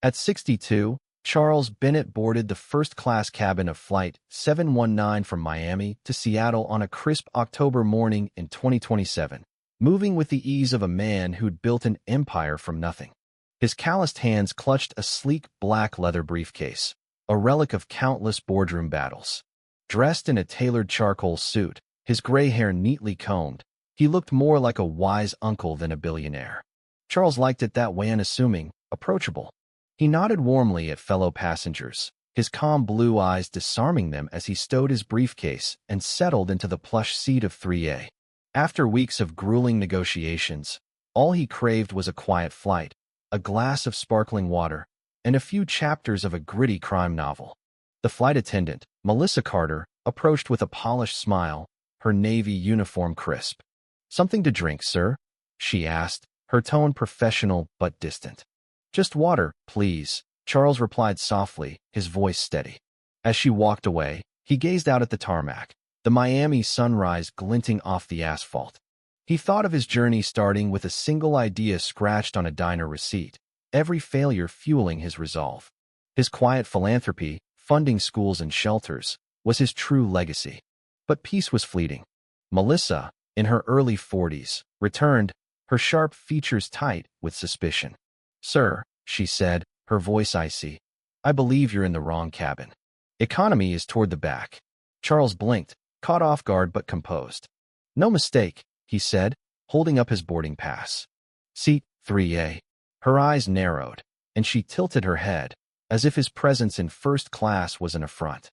At 62, Charles Bennett boarded the first-class cabin of Flight 719 from Miami to Seattle on a crisp October morning in 2027, moving with the ease of a man who'd built an empire from nothing. His calloused hands clutched a sleek black leather briefcase, a relic of countless boardroom battles. Dressed in a tailored charcoal suit, his gray hair neatly combed, he looked more like a wise uncle than a billionaire. Charles liked it that way, unassuming, approachable. He nodded warmly at fellow passengers, his calm blue eyes disarming them as he stowed his briefcase and settled into the plush seat of 3A. After weeks of grueling negotiations, all he craved was a quiet flight, a glass of sparkling water, and a few chapters of a gritty crime novel. The flight attendant, Melissa Carter, approached with a polished smile, her navy uniform crisp. "Something to drink, sir?" she asked, her tone professional but distant. "Just water, please," Charles replied softly, his voice steady. As she walked away, he gazed out at the tarmac, the Miami sunrise glinting off the asphalt. He thought of his journey starting with a single idea scratched on a diner receipt, every failure fueling his resolve. His quiet philanthropy, funding schools and shelters, was his true legacy. But peace was fleeting. Melissa, in her early 40s, returned, her sharp features tight with suspicion. "Sir," she said, her voice icy, "I believe you're in the wrong cabin. Economy is toward the back." Charles blinked, caught off guard but composed. "No mistake," he said, holding up his boarding pass. "Seat 3A." Her eyes narrowed, and she tilted her head, as if his presence in first class was an affront.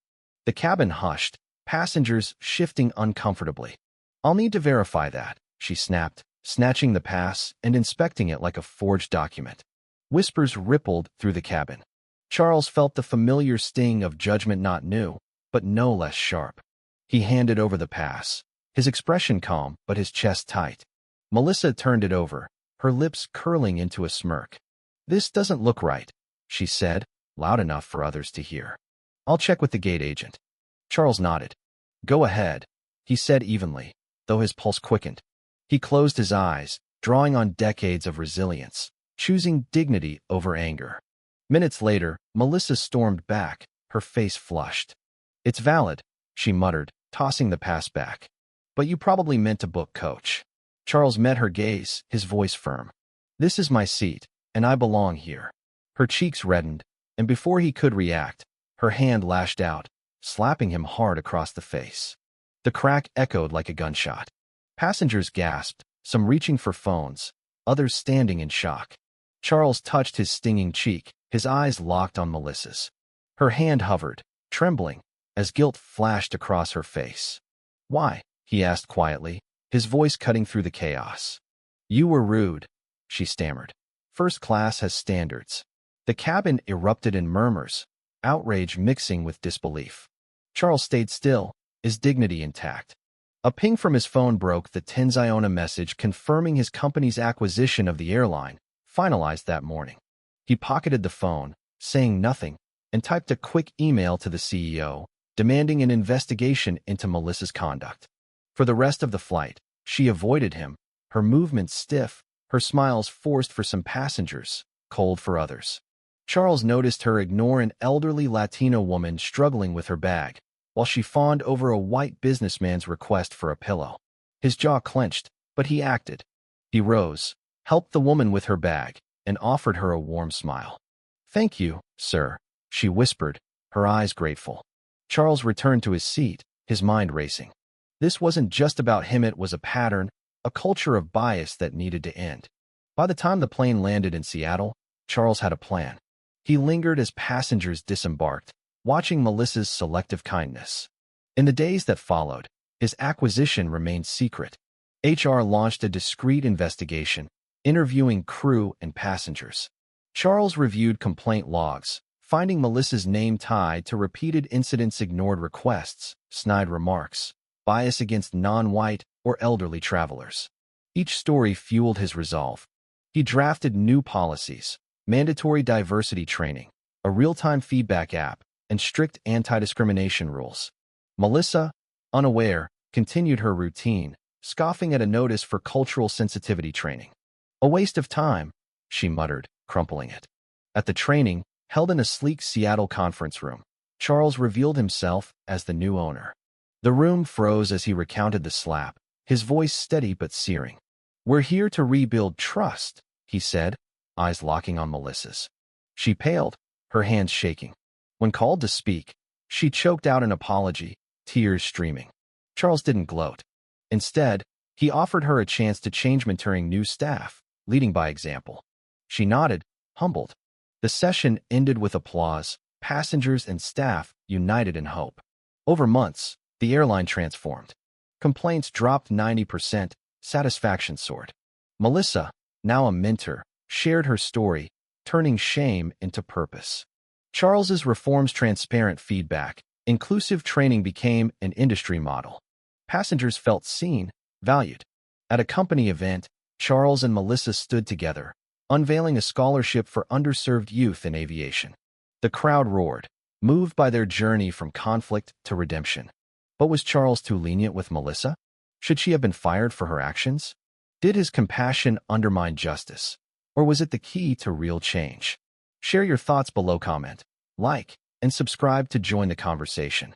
The cabin hushed, passengers shifting uncomfortably. "I'll need to verify that," she snapped, snatching the pass and inspecting it like a forged document. Whispers rippled through the cabin. Charles felt the familiar sting of judgment, not new, but no less sharp. He handed over the pass, his expression calm but his chest tight. Melissa turned it over, her lips curling into a smirk. "This doesn't look right," she said, loud enough for others to hear. "I'll check with the gate agent." Charles nodded. "Go ahead," he said evenly, though his pulse quickened. He closed his eyes, drawing on decades of resilience, choosing dignity over anger. Minutes later, Melissa stormed back, her face flushed. "It's valid," she muttered, tossing the pass back. "But you probably meant to book coach." Charles met her gaze, his voice firm. "This is my seat, and I belong here." Her cheeks reddened, and before he could react, her hand lashed out, slapping him hard across the face. The crack echoed like a gunshot. Passengers gasped, some reaching for phones, others standing in shock. Charles touched his stinging cheek, his eyes locked on Melissa's. Her hand hovered, trembling, as guilt flashed across her face. "Why?" he asked quietly, his voice cutting through the chaos. "You were rude," she stammered. "First class has standards." The cabin erupted in murmurs, outrage mixing with disbelief. Charles stayed still, his dignity intact. A ping from his phone broke the Tenziona message confirming his company's acquisition of the airline, finalized that morning. He pocketed the phone, saying nothing, and typed a quick email to the CEO, demanding an investigation into Melissa's conduct. For the rest of the flight, she avoided him, her movements stiff, her smiles forced for some passengers, cold for others. Charles noticed her ignore an elderly Latino woman struggling with her bag, while she fawned over a white businessman's request for a pillow. His jaw clenched, but he acted. He rose, helped the woman with her bag, and offered her a warm smile. "Thank you, sir," she whispered, her eyes grateful. Charles returned to his seat, his mind racing. This wasn't just about him, it was a pattern, a culture of bias that needed to end. By the time the plane landed in Seattle, Charles had a plan. He lingered as passengers disembarked, watching Melissa's selective kindness. In the days that followed, his acquisition remained secret. HR launched a discreet investigation, interviewing crew and passengers. Charles reviewed complaint logs, finding Melissa's name tied to repeated incidents, ignored requests, snide remarks, bias against non-white or elderly travelers. Each story fueled his resolve. He drafted new policies, mandatory diversity training, a real-time feedback app, and strict anti-discrimination rules. Melissa, unaware, continued her routine, scoffing at a notice for cultural sensitivity training. "A waste of time," she muttered, crumpling it. At the training, held in a sleek Seattle conference room, Charles revealed himself as the new owner. The room froze as he recounted the slap, his voice steady but searing. "We're here to rebuild trust," he said, eyes locking on Melissa's. She paled, her hands shaking. When called to speak, she choked out an apology, tears streaming. Charles didn't gloat. Instead, he offered her a chance to change mentoring new staff, leading by example. She nodded, humbled. The session ended with applause, passengers and staff united in hope. Over months, the airline transformed. Complaints dropped 90%, satisfaction soared. Melissa, now a mentor, shared her story, turning shame into purpose. Charles's reforms transparent feedback, inclusive training became an industry model. Passengers felt seen, valued. At a company event, Charles and Melissa stood together, unveiling a scholarship for underserved youth in aviation. The crowd roared, moved by their journey from conflict to redemption. But was Charles too lenient with Melissa? Should she have been fired for her actions? Did his compassion undermine justice? Or was it the key to real change? Share your thoughts below, comment, like, and subscribe to join the conversation.